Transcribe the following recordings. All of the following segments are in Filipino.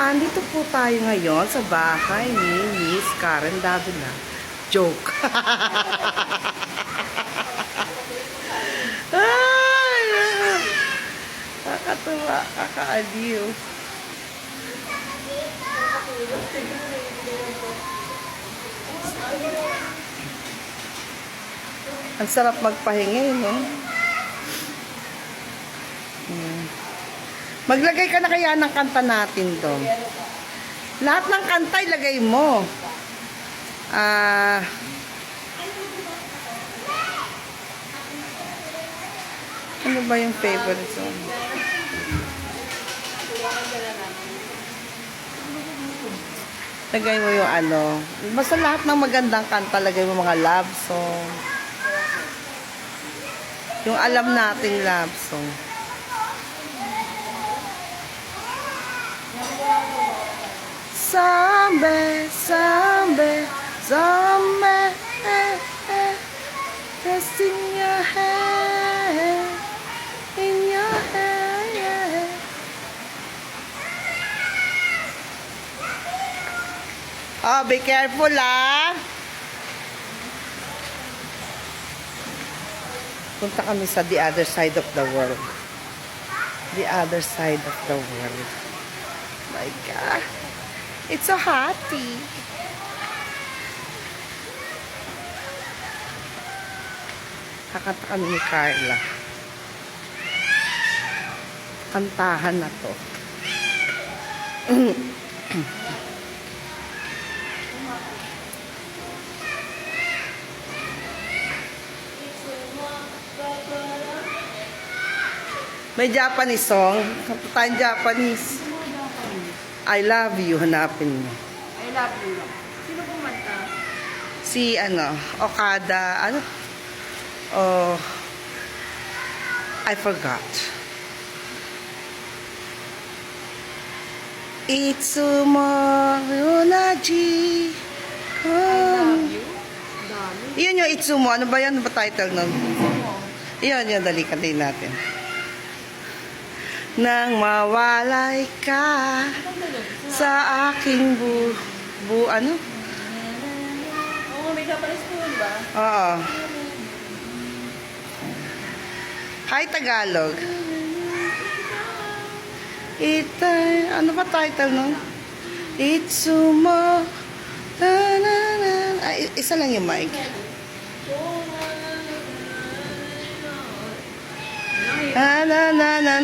Andito po tayo ngayon sa bahay ni Miss Karen Davila. Joke. Ay, kakatawa, kakaaliw. Ang sarap magpahinga, no? Maglagay ka na kaya ng kanta natin doon. Lahat ng kanta ilagay mo. Ano ba yung favorite song? Lagay mo yung ano. Basta lahat ng magandang kanta, lagay mo mga love song. Yung alam nating love song. Zombie, zombie, zombie, just in your head, in your head. Oh, be careful, ah. Punta kami sa the other side of the world. The other side of the world. My God. It's so happy. Kakanta kami ni Carla. Kantahan na to. May Japanese song. Kanta tayong Japanese. I love you, hanapin mo. I love you. Sino kumanta? Si, Okada, Oh, I forgot. Itsumo Yunaji. I love you. Dami. Yun yung Itsumo. Ano ba yan? Ano ba title nun? Yun, dali kantahin natin. Nang mawalay ka sa aking ano? Oo, may Japanese school ba? Oo. Hi, Tagalog. Ano ba title nun? Itsumo. Ay, isa lang yung mic. Tananana.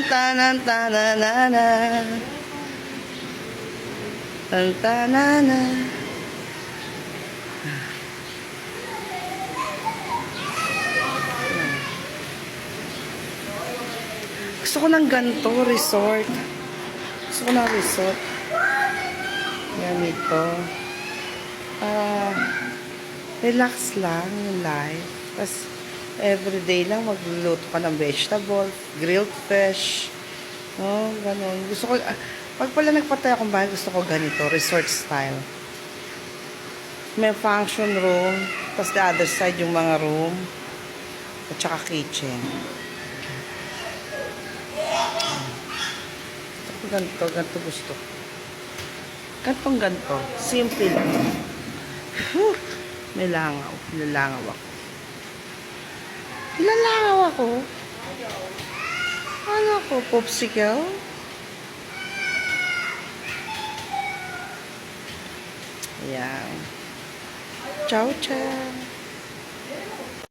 Gusto ko ng ganito, resort. Gusto ko ng resort. Yan ito. Relax lang yung life. Tapos, everyday lang magluluto ka ng vegetable, grilled fish. No, ganun. Gusto ko, pag pala nagpatay akong bahay, gusto ko ganito, resort style. May function room, tapos the other side yung mga room, at saka kitchen. Ganito gusto. Ganito. Simple lang. May langaw. Nilangaw ako. Nilangaw ako? Ano ako? Popsicle? Ayan. Ciao, ciao.